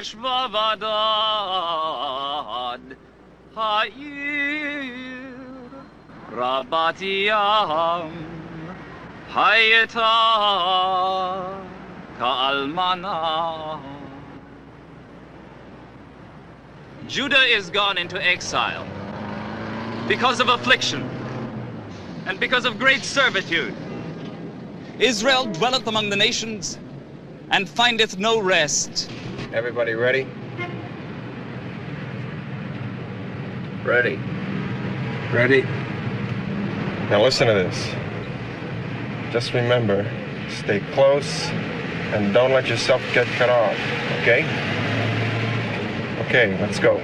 Hashvavadad Ha'ir Rabatiyam Hayata Ka'almana. Judah is gone into exile because of affliction and because of great servitude. Israel dwelleth among the nations and findeth no rest. Everybody ready? Ready. Ready. Now listen to this. Just remember, stay close and don't let yourself get cut off, okay? Okay, let's go.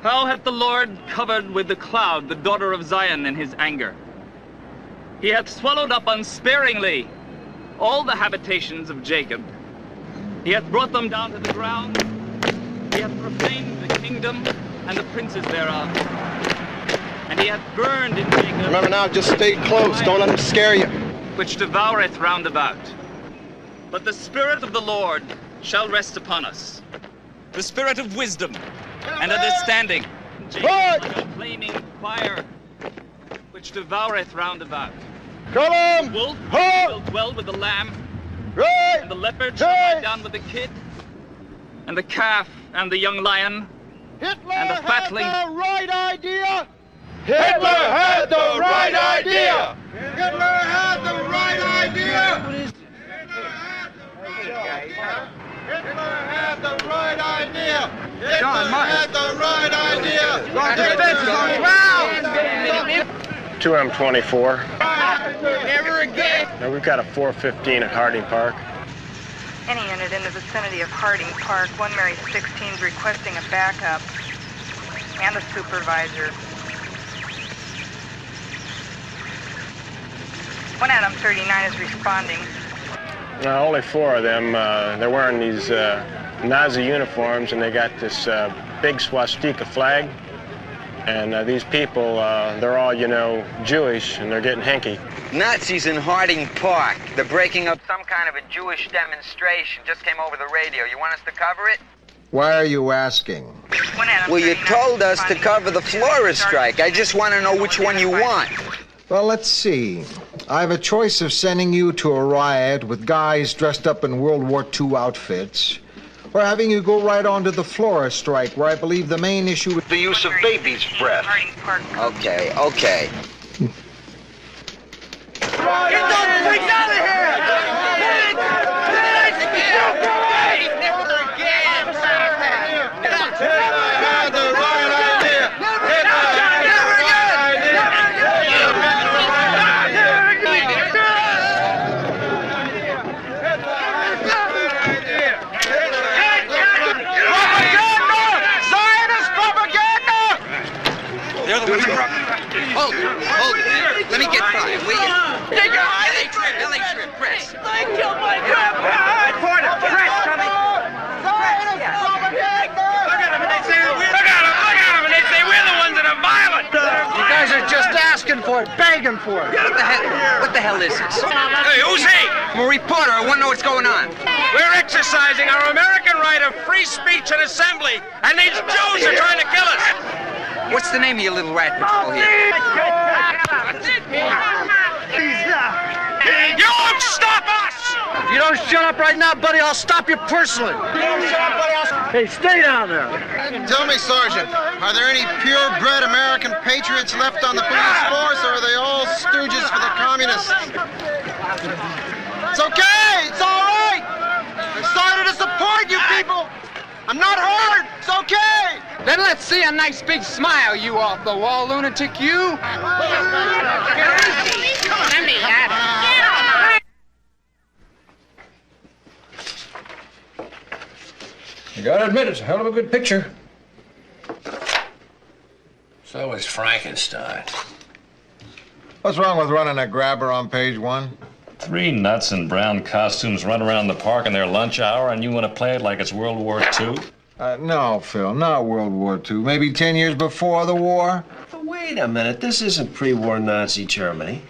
How hath the Lord covered with the cloud the daughter of Zion in his anger? He hath swallowed up unsparingly all the habitations of Jacob. He hath brought them down to the ground. He hath profaned the kingdom and the princes thereof. And he hath burned in Jacob. Remember now, just stay close. Don't let them scare you. Which devoureth round about. But the Spirit of the Lord shall rest upon us, the Spirit of wisdom and understanding, Jacob like a flaming fire, which devoureth round about. Come on! The wolf shall dwell with the lamb, and the leopard shall lie down with the kid, and the calf and the young lion, Hitler and the fatling. had the right idea! Hitler had the right idea! Hitler had the right idea! Hitler had the right idea! Hitler had the right idea! Defense is on the ground! 2M24. Never again! Now we've got a 415 at Harding Park. Any unit in the vicinity of Harding Park, 1 Mary 16 is requesting a backup and a supervisor. 1 Adam 39 is responding. Only 4 of them. They're wearing these Nazi uniforms, and they got this big swastika flag. And these people, they're all, you know, Jewish, and they're getting hanky. Nazis in Harding Park. They're breaking up some kind of a Jewish demonstration. Just came over the radio. You want us to cover it? Why are you asking? 1 Adam Well, you 39 told us to responding. cover the florist strike. I just want to know which one you want. Well, let's see. I have a choice of sending you to a riot with guys dressed up in World War II outfits, or having you go right on to the florist strike, where I believe the main issue is the use of baby's breath. Harding Park. Okay, okay. Get those freaks out of here! Never again! Hitler had the right idea! Hitler had the right idea! Propaganda! Zionist propaganda! They're the ones who Hold it. Let me get by, will you? Take your LA trip, press. I killed my grandpa! Reporter, press coming. Zionist propaganda! Look at them, and they say and they say we're the ones that are violent. You guys are just asking for it, begging for it. What the hell is this? Hey, who's he? I'm a reporter. I want to know what's going on. We're exercising our American right of free speech and assembly, and these Jews are trying to kill us. What's the name of your little rat patrol here? You won't stop us! If you don't shut up right now, buddy, I'll stop you personally. Hey, stay down there. Tell me, Sergeant, are there any purebred American patriots left on the police force, or are they all stooges for the communists? It's okay! It's all right! I'm sorry to disappoint you people! I'm not hurt! It's okay! Then let's see a nice big smile, you off-the-wall lunatic, you. You gotta admit, it's a hell of a good picture. So is Frankenstein. What's wrong with running a grabber on page 1? 3 nuts in brown costumes run around the park in their lunch hour, and you want to play it like it's World War II? No, Phil, not World War II. Maybe 10 years before the war. But wait a minute, this isn't pre-war Nazi Germany.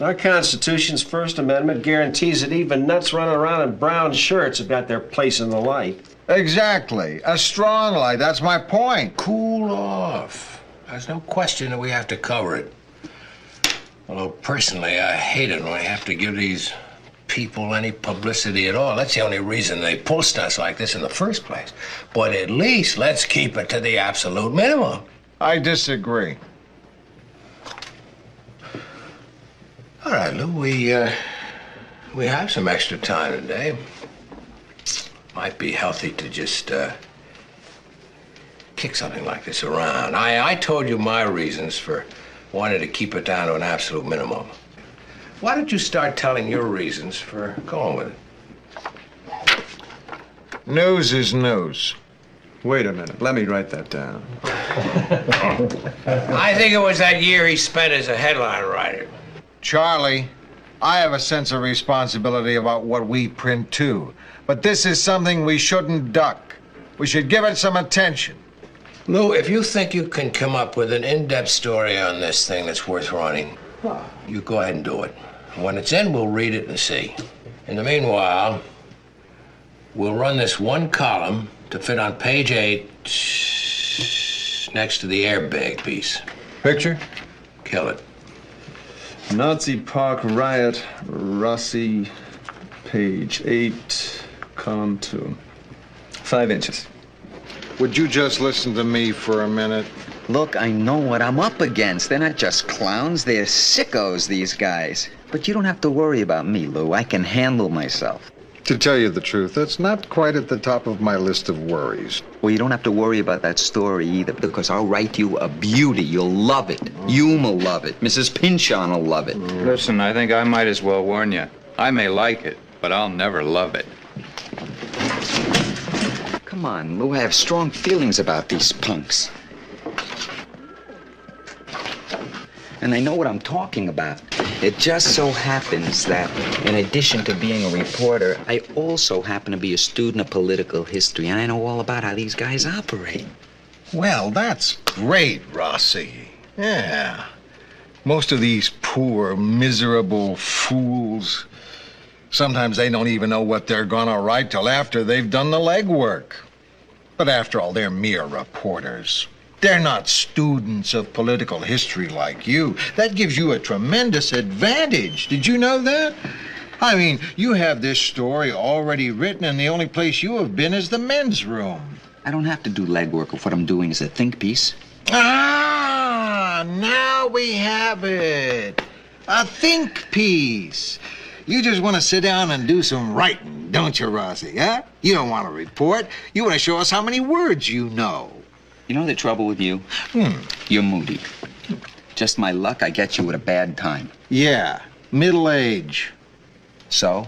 Our Constitution's First Amendment guarantees that even nuts running around in brown shirts have got their place in the light. Exactly. A strong light. That's my point. Cool off. There's no question that we have to cover it. Although, personally, I hate it when we have to give these people any publicity at all. That's the only reason they pull stunts like this in the first place. But at least let's keep it to the absolute minimum. I disagree. All right, Lou, we have some extra time today. Might be healthy to just kick something like this around. I told you my reasons for wanting to keep it down to an absolute minimum. Why don't you start telling your reasons for going with it? News is news. Wait a minute. Let me write that down. I think it was that year he spent as a headline writer. Charlie, I have a sense of responsibility about what we print, too. But this is something we shouldn't duck. We should give it some attention. Lou, if you think you can come up with an in-depth story on this thing that's worth running, you go ahead and do it. When it's in, we'll read it and see. In the meanwhile, we'll run this one column to fit on page 8 next to the airbag piece. Picture? Kill it. Nazi Park riot, Rossi, page 8, column 2. 5 inches. Would you just listen to me for a minute? Look, I know what I'm up against. They're not just clowns, they're sickos, these guys. But you don't have to worry about me, Lou. I can handle myself. To tell you the truth, that's not quite at the top of my list of worries. Well, you don't have to worry about that story either, because I'll write you a beauty. You'll love it. Hume'll love it. Mrs. Pynchon will love it. Listen, I think I might as well warn you. I may like it, but I'll never love it. Come on, Lou. I have strong feelings about these punks. And I know what I'm talking about. It just so happens that, in addition to being a reporter, I also happen to be a student of political history, and I know all about how these guys operate. Well, that's great, Rossi. Yeah. Most of these poor, miserable fools, sometimes they don't even know what they're gonna write till after they've done the legwork. But after all, they're mere reporters. They're not students of political history like you. That gives you a tremendous advantage. Did you know that? I mean, you have this story already written, and the only place you have been is the men's room. I don't have to do legwork if what I'm doing is a think piece. Ah, now we have it. A think piece. You just want to sit down and do some writing, don't you, Rossi, huh? You don't want to report. You want to show us how many words you know. You know the trouble with you? You're moody. Just my luck, I get you at a bad time. Yeah, middle age. So?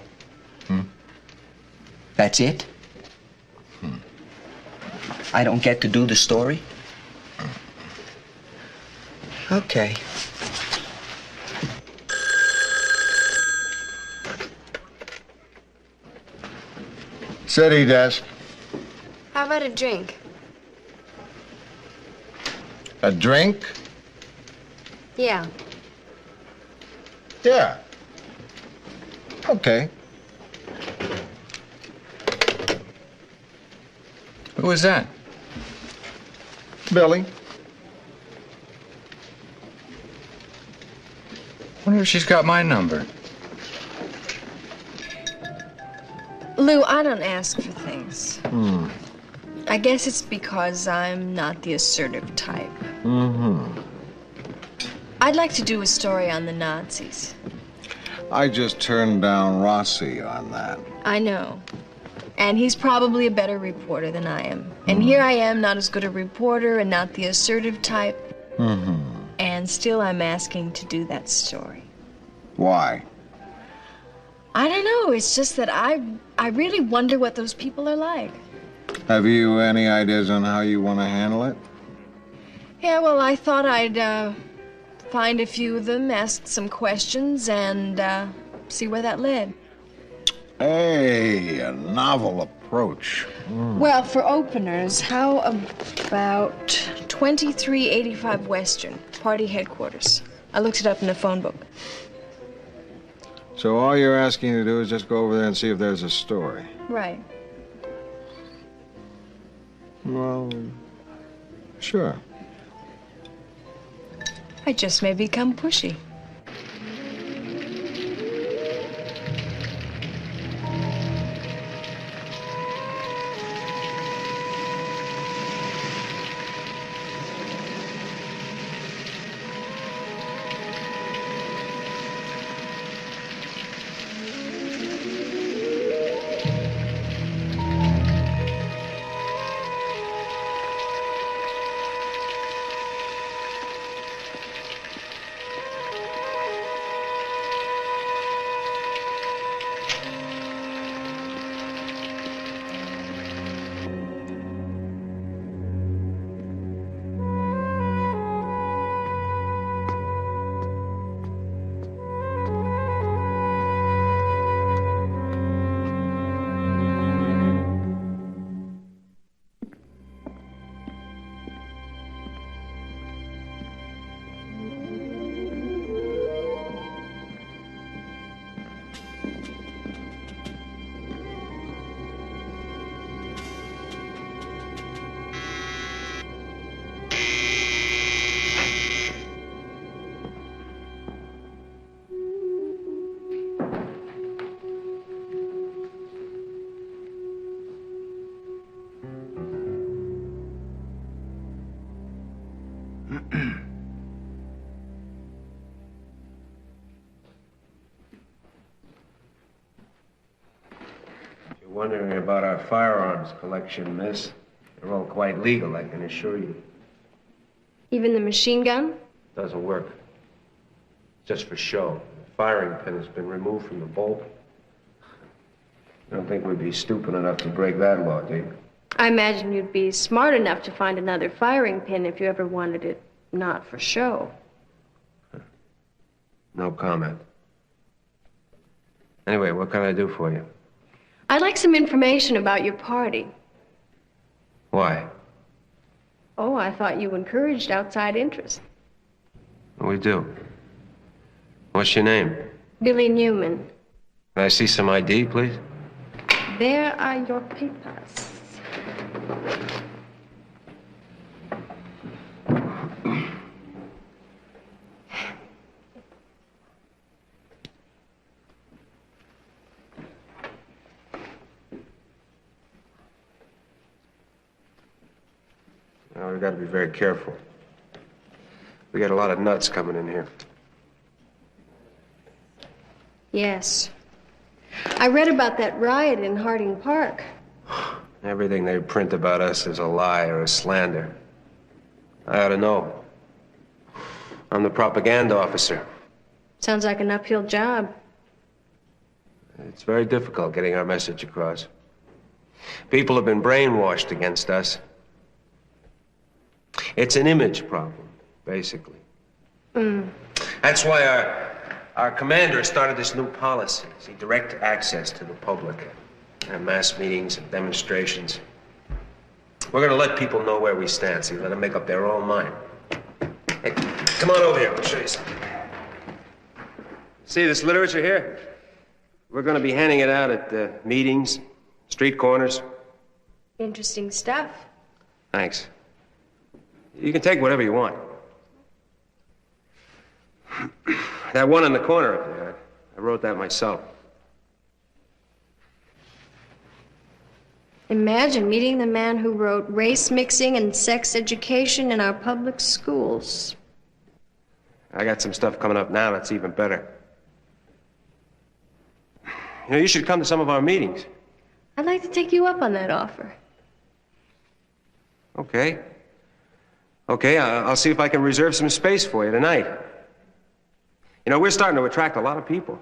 That's it? I don't get to do the story? Okay. City desk. How about a drink? A drink? Yeah. Yeah. Okay. Who was that? Billie. Wonder if she's got my number. Lou, I don't ask for things. I guess it's because I'm not the assertive type. I'd like to do a story on the Nazis. I just turned down Rossi on that. I know. And he's probably a better reporter than I am. And here I am, not as good a reporter and not the assertive type. And still I'm asking to do that story. Why? I don't know. It's just that I really wonder what those people are like. Have you any ideas on how you want to handle it? Yeah, well, I thought I'd find a few of them, ask some questions, and see where that led. Hey, a novel approach. Well, for openers, how about 2385 Western, party headquarters? I looked it up in the phone book. So all you're asking to do is just go over there and see if there's a story. Right. Well, sure. I just may become pushy. Wondering about our firearms collection, miss. They're all quite legal, I can assure you. Even the machine gun? Doesn't work. Just for show. The firing pin has been removed from the bolt. I don't think we'd be stupid enough to break that law, do you? I imagine you'd be smart enough to find another firing pin if you ever wanted it not for show. No comment. Anyway, what can I do for you? I'd like some information about your party. Why? Oh, I thought you encouraged outside interest. We do. What's your name? Billie Newman. Can I see some ID, please? There are your papers. Now, we've got to be very careful. We got a lot of nuts coming in here. Yes. I read about that riot in Harding Park. Everything they print about us is a lie or a slander. I ought to know. I'm the propaganda officer. Sounds like an uphill job. It's very difficult getting our message across. People have been brainwashed against us. It's an image problem, basically. That's why our commander started this new policy. See, direct access to the public. And mass meetings and demonstrations. We're gonna let people know where we stand, see, let them make up their own mind. Hey, come on over here, I'll show you something. See this literature here? We're gonna be handing it out at meetings, street corners. Interesting stuff. Thanks. You can take whatever you want. That one in the corner up there, I wrote that myself. Imagine meeting the man who wrote Race Mixing and Sex Education in Our Public Schools. I got some stuff coming up now that's even better. You know, you should come to some of our meetings. I'd like to take you up on that offer. Okay. Okay, I'll see if I can reserve some space for you tonight. You know, we're starting to attract a lot of people.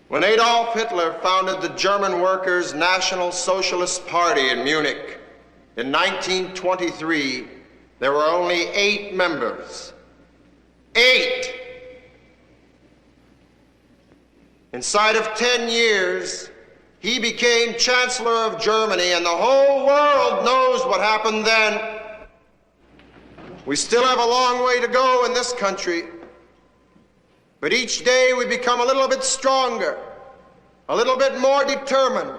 When Adolf Hitler founded the German Workers' National Socialist Party in Munich in 1923, there were only 8 members. 8! Inside of 10 years, he became Chancellor of Germany, and the whole world knows what happened then. We still have a long way to go in this country, but each day we become a little bit stronger, a little bit more determined,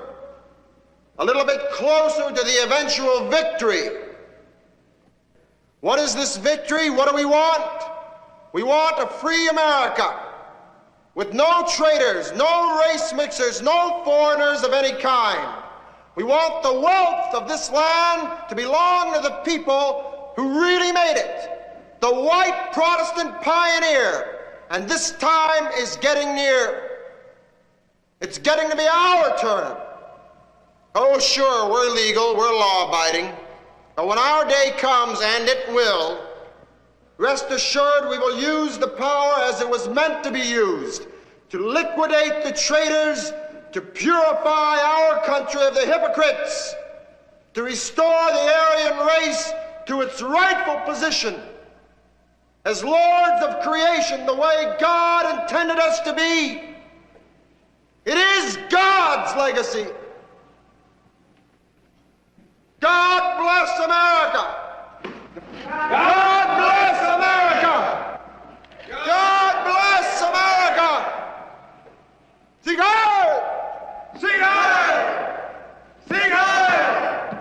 a little bit closer to the eventual victory. What is this victory? What do we want? We want a free America with no traitors, no race mixers, no foreigners of any kind. We want the wealth of this land to belong to the people who really made it, the white Protestant pioneer. And this time is getting near. It's getting to be our turn. Oh, sure, we're legal, we're law-abiding. But when our day comes, and it will, rest assured we will use the power as it was meant to be used, to liquidate the traitors, to purify our country of the hypocrites, to restore the Aryan race to its rightful position as lords of creation, the way God intended us to be. It is God's legacy. God bless America. God bless America. God bless America. Sing heil! Sing heil! Sing heil!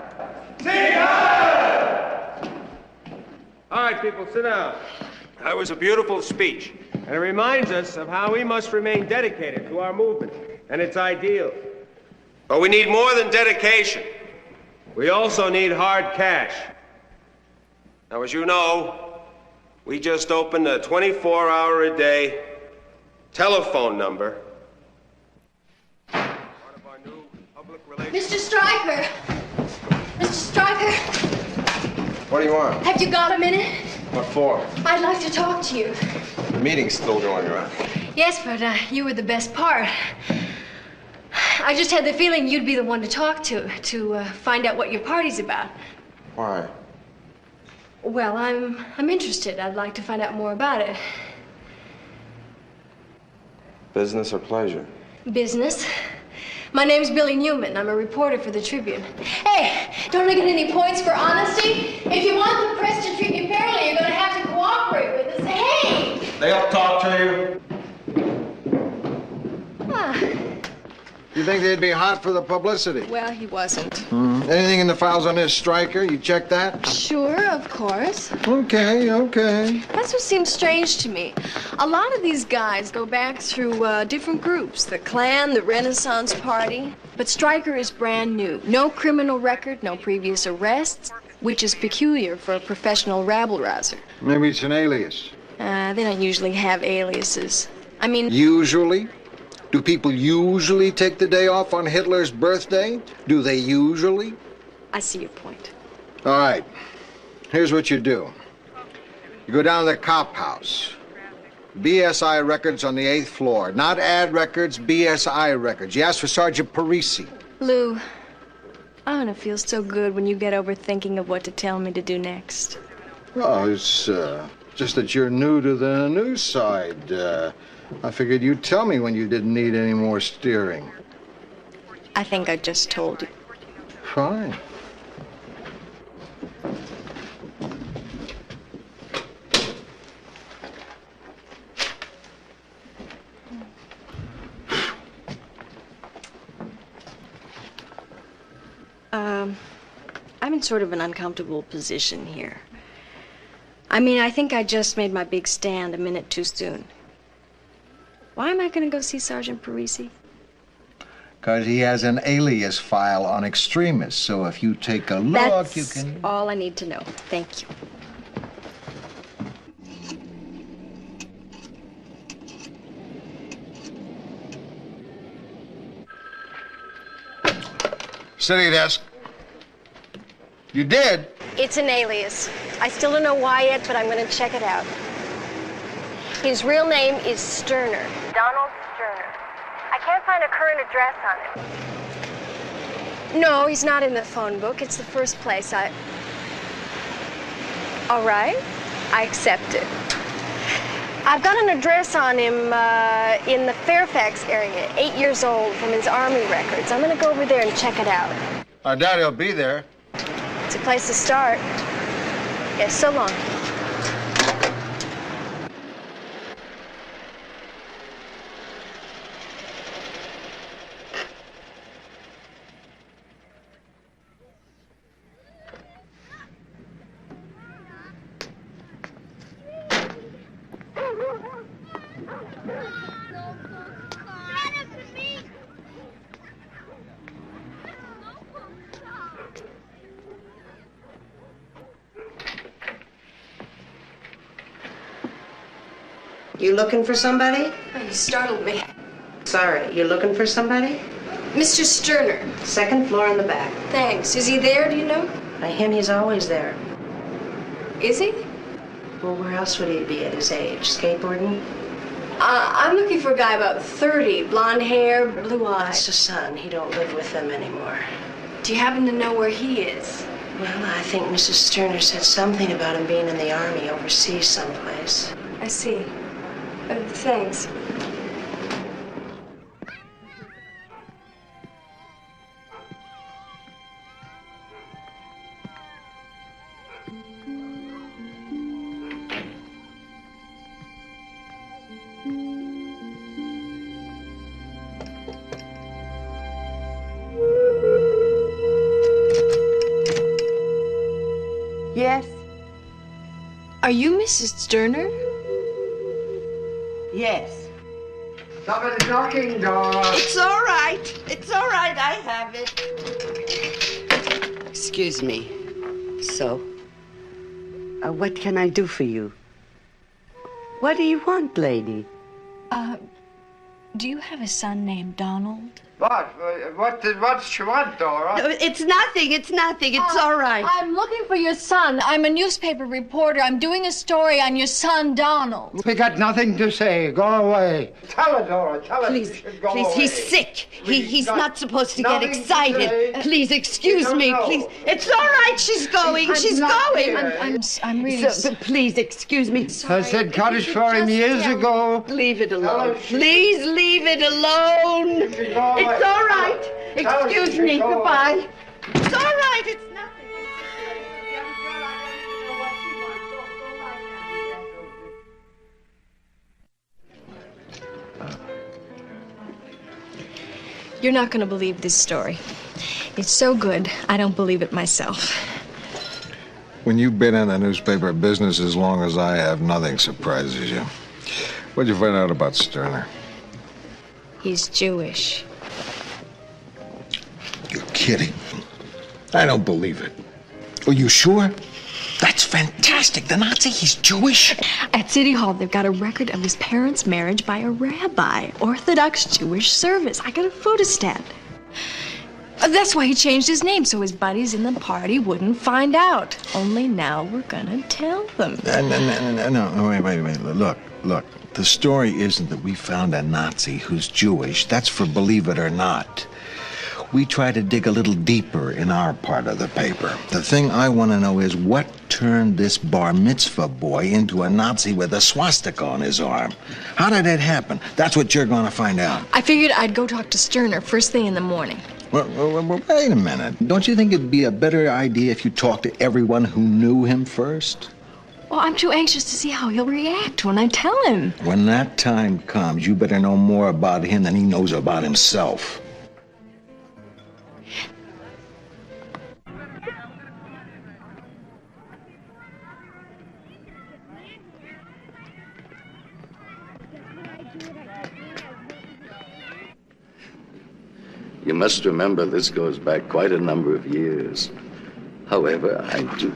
Sing heil! All right, people, sit down. That was a beautiful speech, and it reminds us of how we must remain dedicated to our movement and its ideals. But we need more than dedication. We also need hard cash. Now, as you know, we just opened a 24-hour-a-day telephone number. Part of our new public relations. Mr. Stryker! Mr. Stryker! What do you want? Have you got a minute? What for? I'd like to talk to you. The meeting's still going around. Yes, but you were the best part. I just had the feeling you'd be the one to talk to find out what your party's about. Why? Well, I'm interested. I'd like to find out more about it. Business or pleasure? Business. My name's Billie Newman. I'm a reporter for the Tribune. Hey, don't I get any points for honesty? If you want the press to treat you fairly, you're going to have to cooperate with us. Hey! They'll talk to you. You think they'd be hot for the publicity? Well, he wasn't. Anything in the files on this striker? You checked that? Sure, of course. Okay. That's what seems strange to me. A lot of these guys go back through different groups. The Klan, the Renaissance Party. But Stryker is brand new. No criminal record, no previous arrests, which is peculiar for a professional rabble-rouser. Maybe it's an alias. They don't usually have aliases. I mean... Usually? Do people usually take the day off on Hitler's birthday? Do they usually? I see your point. All right. Here's what you do. You go down to the cop house. BSI records on the 8th floor. Not ad records, BSI records. You ask for Sergeant Parisi. Lou, I'm gonna feel so good when you get over thinking of what to tell me to do next. Oh, it's just that you're new to the news side. I figured you'd tell me when you didn't need any more steering. I think I just told you. Fine. I'm in sort of an uncomfortable position here. I mean, I think I just made my big stand a minute too soon. Why am I going to go see Sergeant Parisi? Because he has an alias file on extremists, so if you take a look, you can... That's all I need to know. Thank you. City desk. You did? It's an alias. I still don't know why yet, but I'm going to check it out. His real name is Sterner. Donald Sterner. I can't find a current address on him. No, he's not in the phone book. It's the first place I... All right. I accept it. I've got an address on him in the Fairfax area, 8 years old, from his Army records. I'm going to go over there and check it out. I doubt he'll be there. It's a place to start. Yes, so long. You looking for somebody? Oh, you startled me. Sorry, you looking for somebody? Mr. Sterner. Second floor in the back. Thanks. Is he there, do you know? By him, he's always there. Is he? Well, where else would he be at his age? Skateboarding? I'm looking for a guy about 30, blonde hair, blue eyes. That's the son. He don't live with them anymore. Do you happen to know where he is? Well, I think Mrs. Sterner said something about him being in the Army overseas someplace. I see. Thanks. Yes? Are you Mrs. Sterner? Yes. Stop at the knocking door. It's all right. It's all right. I have it. Excuse me. So, what can I do for you? What do you want, lady? Do you have a son named Donald? What's she want, Dora? No, it's nothing. It's nothing. It's all right. I'm looking for your son. I'm a newspaper reporter. I'm doing a story on your son, Donald. We got nothing to say. Go away. Tell her, Dora. Tell her Please, she should go please, away. he's sick. He's not supposed to get nothing to excited. say. Please, excuse me. know. Please. It's all right. She's going. She's going. I'm really Please, excuse me. I said cottage for him years ago. Leave it alone. Please leave it alone. It's all right. Excuse me. Goodbye. It's all right. It's nothing. You're not going to believe this story. It's so good, I don't believe it myself. When you've been in the newspaper business as long as I have, nothing surprises you. What'd you find out about Sterner? He's Jewish. You're kidding. I don't believe it. Are you sure? That's fantastic. The Nazi, he's Jewish. At City Hall, they've got a record of his parents' marriage by a rabbi. Orthodox Jewish service. I got a photostat. That's why he changed his name, so his buddies in the party wouldn't find out. Only now we're gonna tell them. No, wait. Look. The story isn't that we found a Nazi who's Jewish. That's for believe it or not. We try to dig a little deeper in our part of the paper. The thing I want to know is what turned this bar mitzvah boy into a Nazi with a swastika on his arm? How did it happen? That's what you're going to find out. I figured I'd go talk to Sterner first thing in the morning. Well, wait a minute. Don't you think it'd be a better idea if you talked to everyone who knew him first? Well, I'm too anxious to see how he'll react when I tell him. When that time comes, you better know more about him than he knows about himself. You must remember this goes back quite a number of years. However, I do.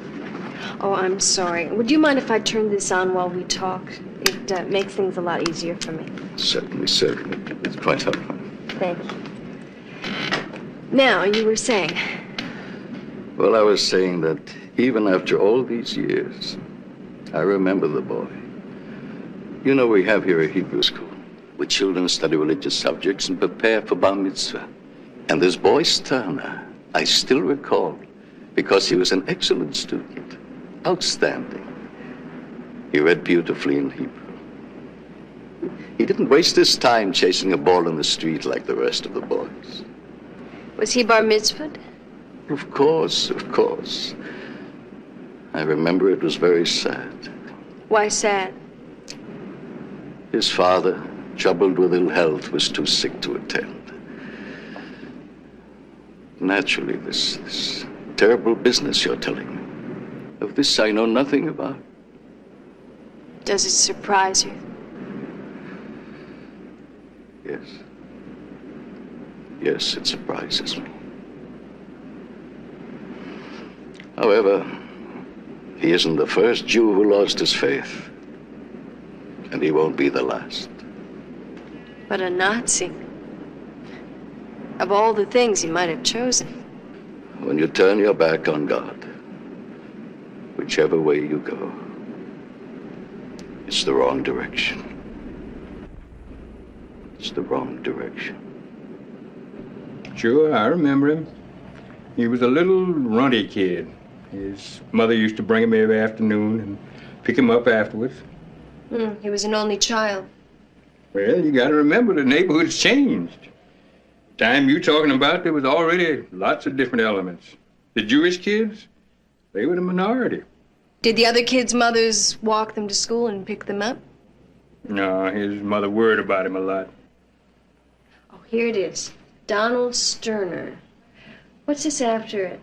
Oh, I'm sorry. Would you mind if I turn this on while we talk? It makes things a lot easier for me. Certainly. It's quite helpful. Thank you. Now, you were saying. Well, I was saying that even after all these years, I remember the boy. You know, we have here a Hebrew school where children study religious subjects and prepare for bar mitzvah. And this boy, Sterner, I still recall because he was an excellent student, outstanding. He read beautifully in Hebrew. He didn't waste his time chasing a ball in the street like the rest of the boys. Was he bar mitzvahed? Of course. I remember it was very sad. Why sad? His father, troubled with ill health, was too sick to attend. Naturally, this terrible business you're telling me, of this I know nothing about. Does it surprise you? Yes, it surprises me. However, he isn't the first Jew who lost his faith. And he won't be the last. But a Nazi. Of all the things he might have chosen. When you turn your back on God, whichever way you go, it's the wrong direction. It's the wrong direction. Sure, I remember him. He was a little runty kid. His mother used to bring him every afternoon and pick him up afterwards. He was an only child. Well, you got to remember the neighborhood's changed. The time you're talking about, there was already lots of different elements. The Jewish kids, they were the minority. Did the other kids' mothers walk them to school and pick them up? No, his mother worried about him a lot. Oh, here it is. Donald Sterner. What's this after it?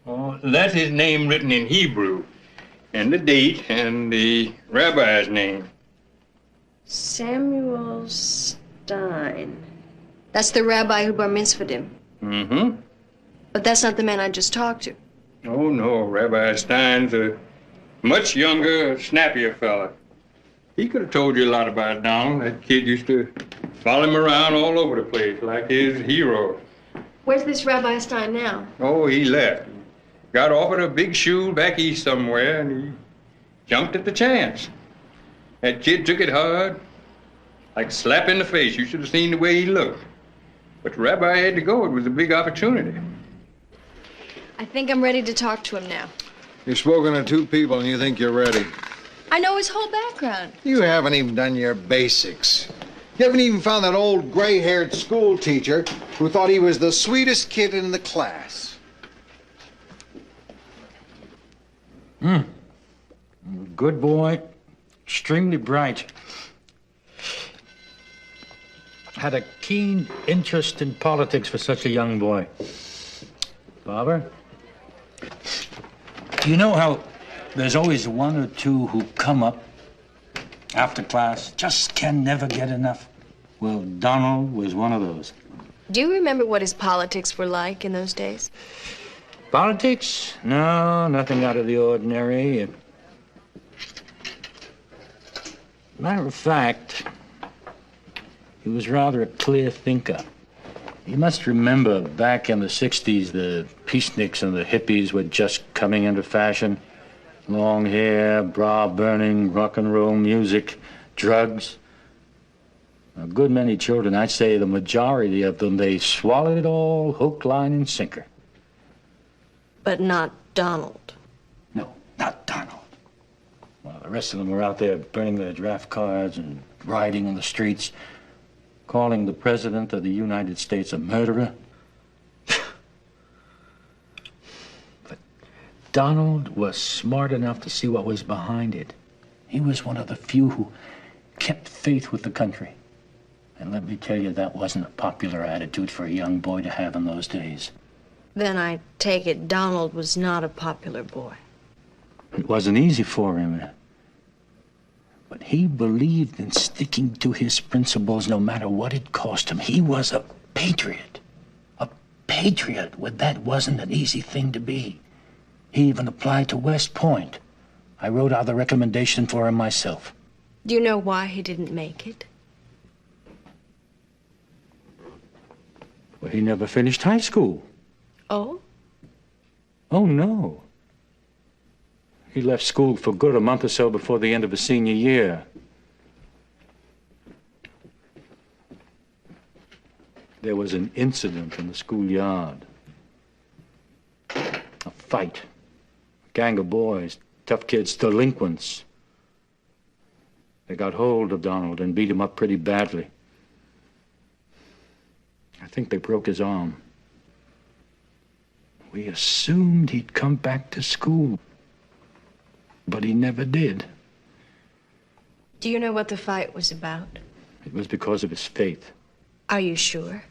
Oh, that's his name written in Hebrew. And the date and the rabbi's name. Samuel Stein. That's the rabbi who bar mitzvahed him. Mm-hmm. But that's not the man I just talked to. Oh, no. Rabbi Stein's a much younger, snappier fella. He could have told you a lot about Donald. That kid used to follow him around all over the place like his hero. Where's this Rabbi Stein now? Oh, he left. Got offered a big shul back east somewhere, and he jumped at the chance. That kid took it hard, like a slap in the face. You should have seen the way he looked. But the rabbi had to go. It was a big opportunity. I think I'm ready to talk to him now. You've spoken to two people and you think you're ready. I know his whole background. You haven't even done your basics. You haven't even found that old gray-haired school teacher who thought he was the sweetest kid in the class. Good boy. Extremely bright. Had a keen interest in politics for such a young boy. Barbara? You know how there's always one or two who come up after class, just can never get enough? Well, Donald was one of those. Do you remember what his politics were like in those days? Politics? No, nothing out of the ordinary. Matter of fact, he was rather a clear thinker. You must remember back in the 60s, the peaceniks and the hippies were just coming into fashion. Long hair, bra-burning, rock and roll music, drugs. A good many children, I'd say the majority of them, they swallowed it all, hook, line, and sinker. But not Donald. No, not Donald. Well, the rest of them were out there burning their draft cards and rioting on the streets, calling the President of the United States a murderer. But Donald was smart enough to see what was behind it. He was one of the few who kept faith with the country. And let me tell you, that wasn't a popular attitude for a young boy to have in those days. Then I take it Donald was not a popular boy. It wasn't easy for him. But he believed in sticking to his principles no matter what it cost him. He was a patriot. A patriot. Well, that wasn't an easy thing to be. He even applied to West Point. I wrote out the recommendation for him myself. Do you know why he didn't make it? Well, he never finished high school. Oh? Oh, no. He left school for good a month or so before the end of his senior year. There was an incident in the schoolyard. A fight. A gang of boys, tough kids, delinquents. They got hold of Donald and beat him up pretty badly. I think they broke his arm. We assumed he'd come back to school, but he never did. Do you know what the fight was about? It was because of his faith. Are you sure?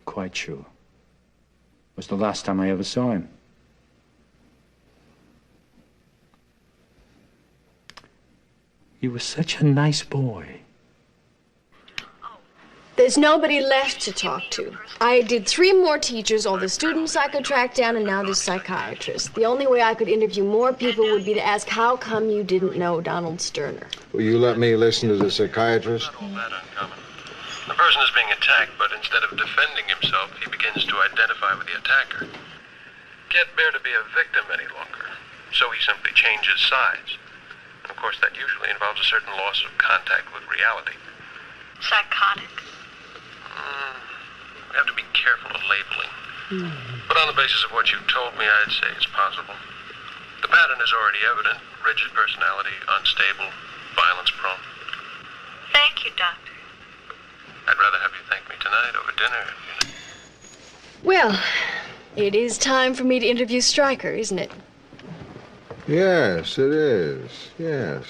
Quite sure. It was the last time I ever saw him. He was such a nice boy. There's nobody left to talk to. I did 3 more teachers, all the students I could track down, and now this psychiatrist. The only way I could interview more people would be to ask, how come you didn't know Donald Sterner? Will you let me listen to the psychiatrist? The person is being attacked, but instead of defending himself, he begins to identify with the attacker. Can't bear to be a victim any longer, so he simply changes sides. And of course, that usually involves a certain loss of contact with reality. Psychotic? We have to be careful of labeling. But on the basis of what you've told me, I'd say it's possible. The pattern is already evident. Rigid personality, unstable, violence-prone. Thank you, Doctor. I'd rather have you thank me tonight over dinner. Well, it is time for me to interview Stryker, isn't it? Yes, it is. Yes.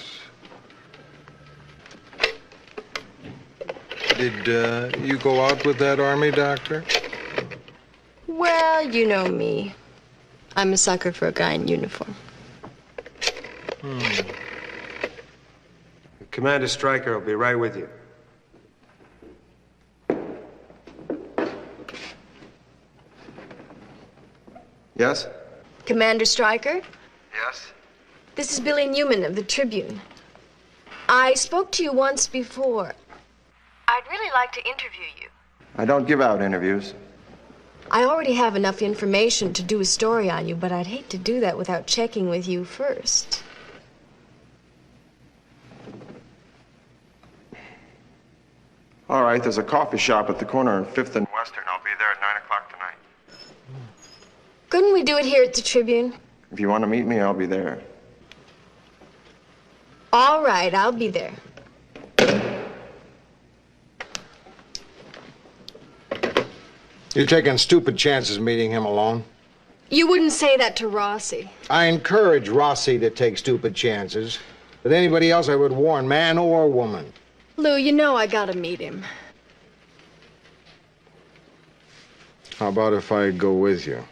Did you go out with that army doctor? Well, you know me. I'm a sucker for a guy in uniform. Commander Stryker will be right with you. Yes? Commander Stryker? Yes? This is Billie Newman of the Tribune. I spoke to you once before. I'd really like to interview you. I don't give out interviews. I already have enough information to do a story on you, but I'd hate to do that without checking with you first. All right, there's a coffee shop at the corner on 5th and Western. I'll be there at 9 o'clock tonight. Couldn't we do it here at the Tribune? If you want to meet me, I'll be there. All right, I'll be there. You're taking stupid chances meeting him alone. You wouldn't say that to Rossi. I encourage Rossi to take stupid chances. But anybody else I would warn, man or woman. Lou, you know I gotta meet him. How about if I go with you?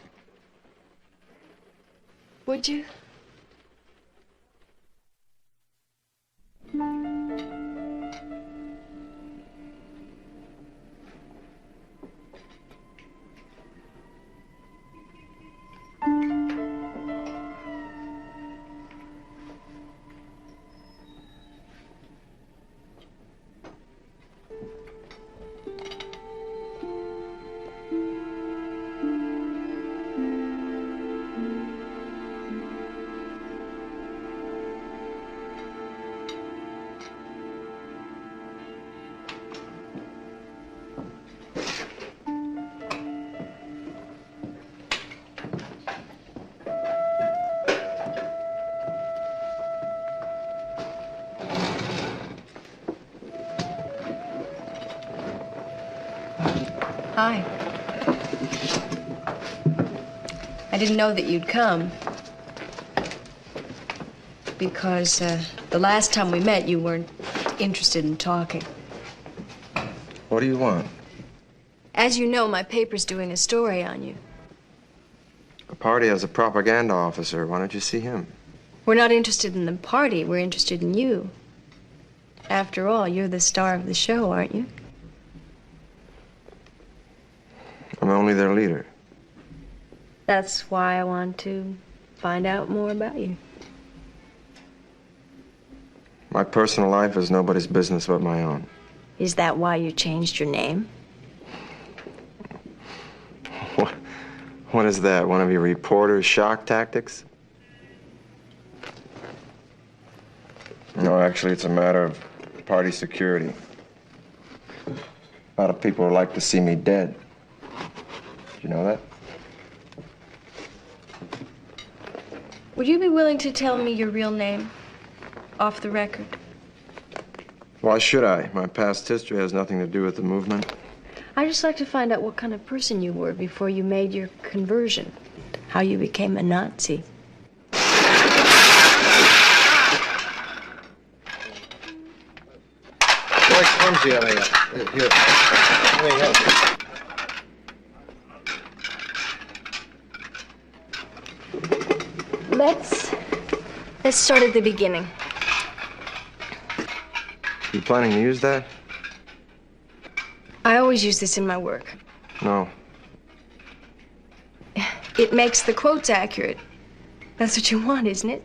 Would you? Hi. I didn't know that you'd come. Because the last time we met, you weren't interested in talking. What do you want? As you know, my paper's doing a story on you. The party has a propaganda officer. Why don't you see him? We're not interested in the party. We're interested in you. After all, you're the star of the show, aren't you? I'm only their leader. That's why I want to find out more about you. My personal life is nobody's business but my own. Is that why you changed your name? What is that? One of your reporter's shock tactics? No, actually, it's a matter of party security. A lot of people would like to see me dead. You know that? Would you be willing to tell me your real name? Off the record. Why should I? My past history has nothing to do with the movement. I'd just like to find out what kind of person you were before you made your conversion. How you became a Nazi. Boy, clumsy of me. Here. Let me help you. Let's start at the beginning. You planning to use that? I always use this in my work. No. It makes the quotes accurate. That's what you want, isn't it?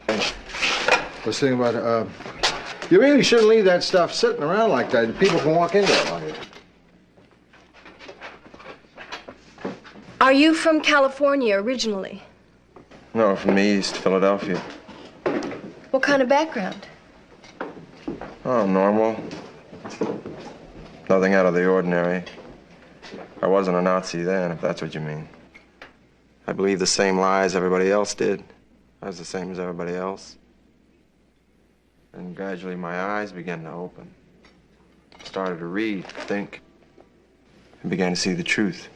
I was thinking about, you really shouldn't leave that stuff sitting around like that. People can walk into it like it. Are you from California originally? No, from the East, Philadelphia. What kind of background? Oh, normal. Nothing out of the ordinary. I wasn't a Nazi then, if that's what you mean. I believed the same lies everybody else did. I was the same as everybody else. And gradually my eyes began to open. I started to read, think, and began to see the truth.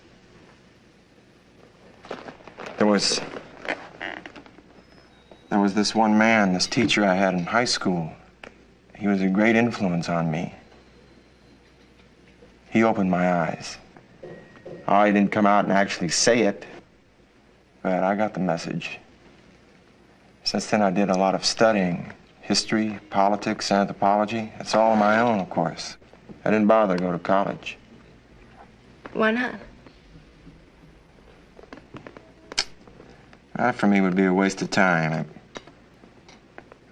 There was this one man, this teacher I had in high school. He was a great influence on me. He opened my eyes. Oh, he didn't come out and actually say it, but I got the message. Since then, I did a lot of studying. History, politics, anthropology. It's all on my own, of course. I didn't bother to go to college. Why not? That for me would be a waste of time.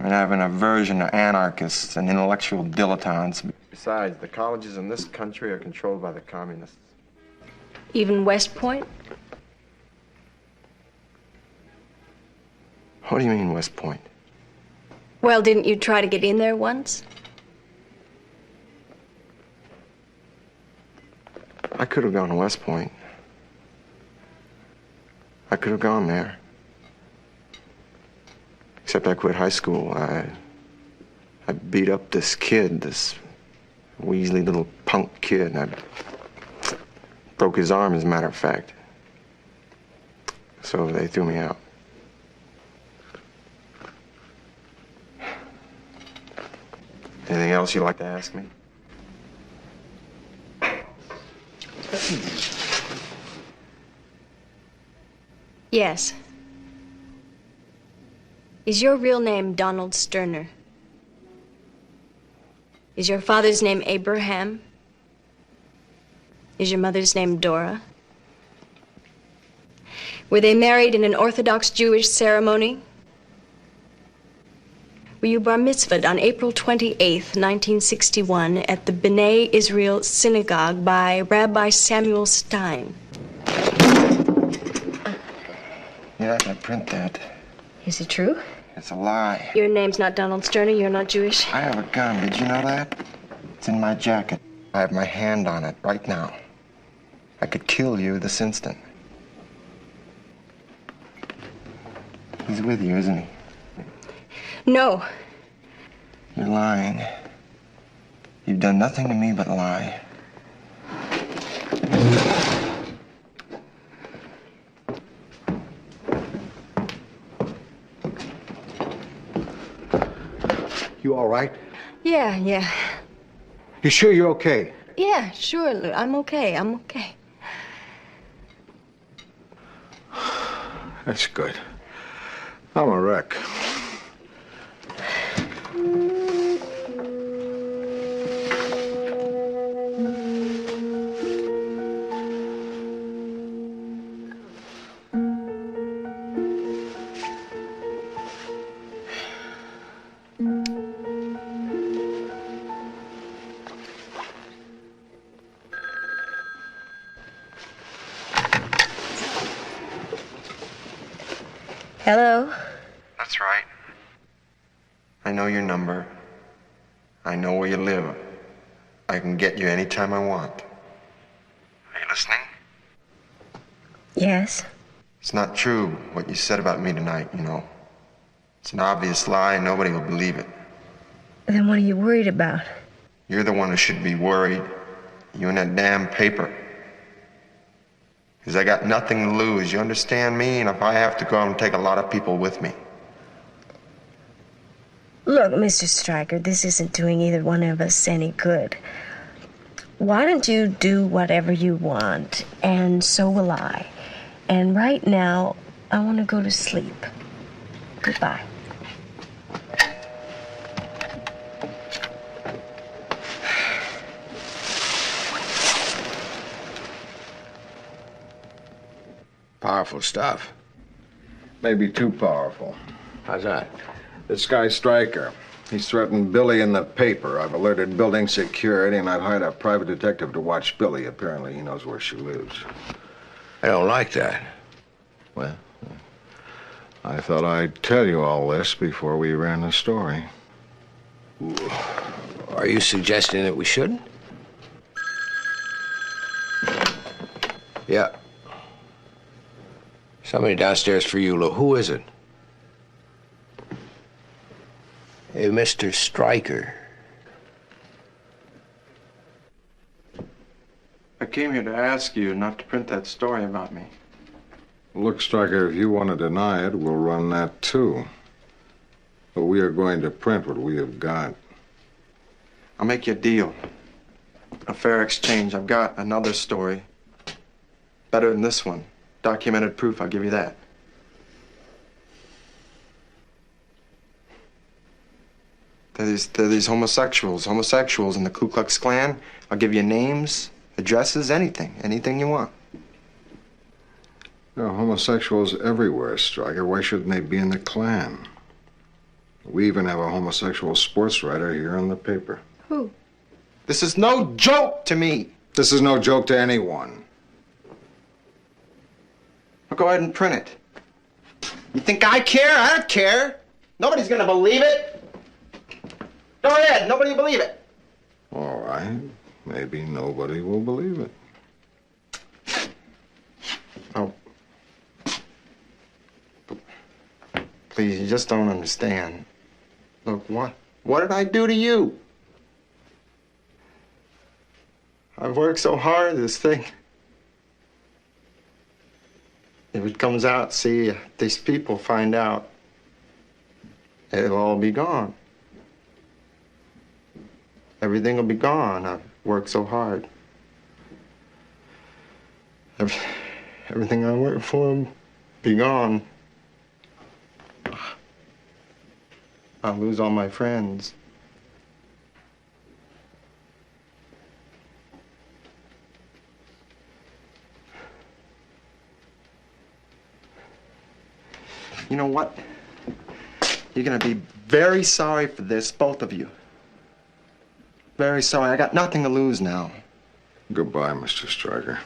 I have an aversion to anarchists and intellectual dilettantes. Besides, the colleges in this country are controlled by the communists. Even West Point? What do you mean, West Point? Well, didn't you try to get in there once? I could have gone to West Point. I could have gone there. Except I quit high school. I beat up this kid, this weaselly little punk kid. I broke his arm, as a matter of fact. So they threw me out. Anything else you'd like to ask me? Yes. Is your real name Donald Sterner? Is your father's name Abraham? Is your mother's name Dora? Were they married in an Orthodox Jewish ceremony? Were you bar mitzvahed on April 28th, 1961, at the B'nai Israel Synagogue by Rabbi Samuel Stein? Yeah, I can print that. Is it true? It's a lie. Your name's not Donald Sterner. You're not Jewish. I have a gun. Did you know that? It's in my jacket. I have my hand on it right now. I could kill you this instant. He's with you, isn't he? No. You're lying. You've done nothing to me but lie. You all right? Yeah. You sure you're okay? Yeah, sure, Lou. I'm okay. That's good. I'm a wreck. Hello? That's right. I know your number. I know where you live. I can get you anytime I want. Are you listening? Yes. It's not true what you said about me tonight, you know. It's an obvious lie. Nobody will believe it. Then what are you worried about? You're the one who should be worried. You and that damn paper. Because I got nothing to lose, you understand me? And if I have to go, I'm going to take a lot of people with me. Look, Mr. Stryker, this isn't doing either one of us any good. Why don't you do whatever you want, and so will I. And right now, I want to go to sleep. Goodbye. Powerful stuff. Maybe too powerful. How's that? This guy Stryker, he's threatened Billie in the paper. I've alerted building security, and I've hired a private detective to watch Billie. Apparently, he knows where she lives. I don't like that. Well, I thought I'd tell you all this before we ran the story. Are you suggesting that we shouldn't? Yeah. Somebody downstairs for you, Lou. Who is it? Hey, Mr. Stryker. I came here to ask you not to print that story about me. Look, Stryker, if you want to deny it, we'll run that too. But we are going to print what we have got. I'll make you a deal. A fair exchange. I've got another story. Better than this one. Documented proof, I'll give you that. They're these homosexuals in the Ku Klux Klan. I'll give you names, addresses, anything you want. There are homosexuals everywhere, Stryker. Why shouldn't they be in the Klan? We even have a homosexual sports writer here on the paper. Who? This is no joke to me. This is no joke to anyone. Well, go ahead and print it. You think I care? I don't care. Nobody's gonna believe it. Go ahead, nobody will believe it. All right. Maybe nobody will believe it. Oh. Please, you just don't understand. Look, what did I do to you? I've worked so hard, this thing. If it comes out, see, these people find out, it'll all be gone. Everything will be gone. I've worked so hard. Everything I worked for will be gone. I'll lose all my friends. You know what? You're gonna be very sorry for this, both of you. Very sorry. I got nothing to lose now. Goodbye, Mr. Stryker.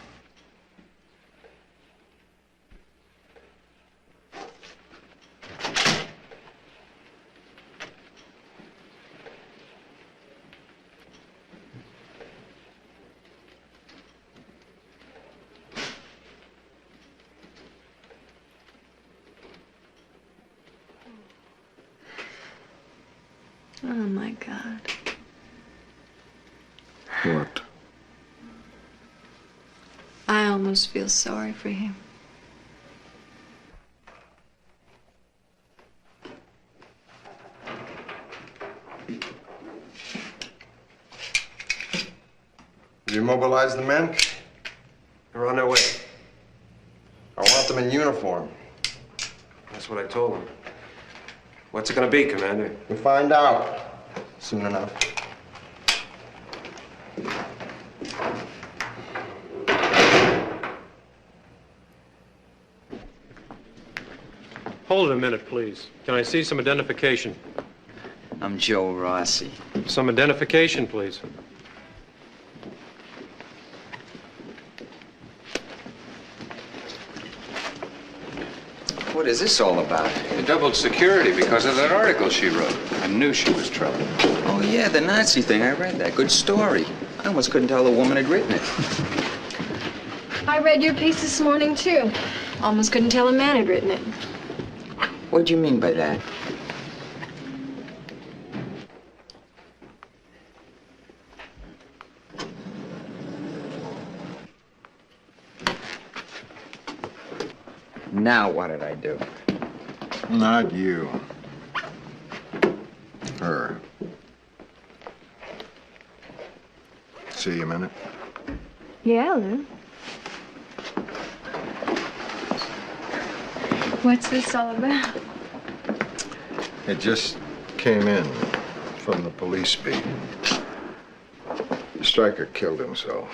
Oh, my God. What? I almost feel sorry for him. You mobilize the men? They're on their way. I want them in uniform. That's what I told him. What's it gonna be, Commander? We'll find out soon enough. Hold it a minute, please. Can I see some identification? I'm Joe Rossi. Some identification, please. What is this all about? They doubled security because of that article she wrote. I knew she was trouble. Oh, yeah, the Nazi thing. I read that. Good story. I almost couldn't tell the woman had written it. I read your piece this morning, too. Almost couldn't tell a man had written it. What do you mean by that? Now what did I do? Not you. Her. See you a minute. Yeah, Lou. What's this all about? It just came in from the police beat. Stryker killed himself.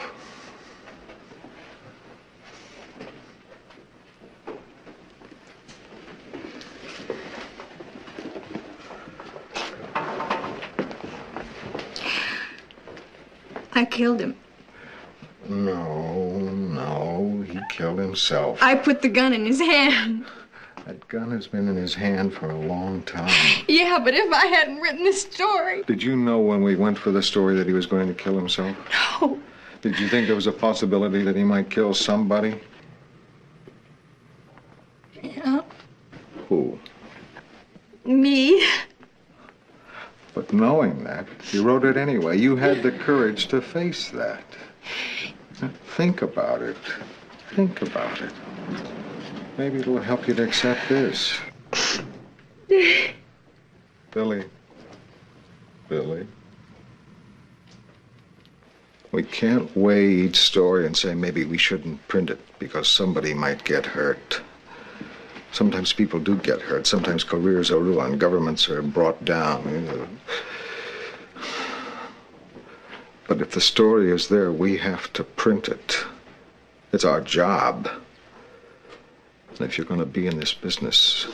I killed him. No, he killed himself. I put the gun in his hand. That gun has been in his hand for a long time. Yeah, but if I hadn't written this story... Did you know when we went for the story that he was going to kill himself? No. Did you think there was a possibility that he might kill somebody? Yeah. Who? Me. But knowing that, you wrote it anyway. You had the courage to face that. Think about it. Think about it. Maybe it'll help you to accept this. Billie. Billie. We can't weigh each story and say maybe we shouldn't print it because somebody might get hurt. Sometimes people do get hurt. Sometimes careers are ruined. Governments are brought down. But if the story is there, we have to print it. It's our job. And if you're going to be in this business,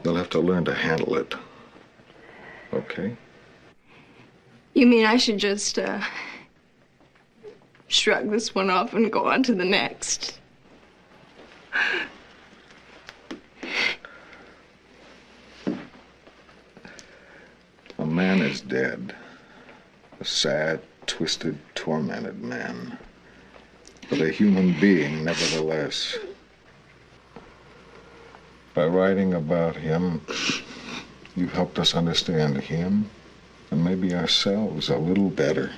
you'll have to learn to handle it. Okay. You mean I should just, shrug this one off and go on to the next? A man is dead. A sad, twisted, tormented man. But a human being, nevertheless. By writing about him, you've helped us understand him and maybe ourselves a little better.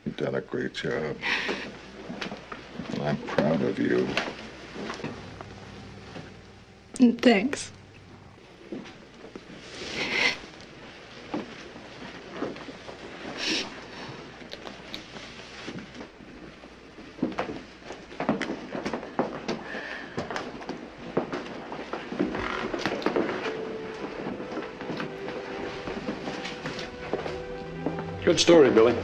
You've done a great job. And I'm proud of you. Thanks. Good story, Billie.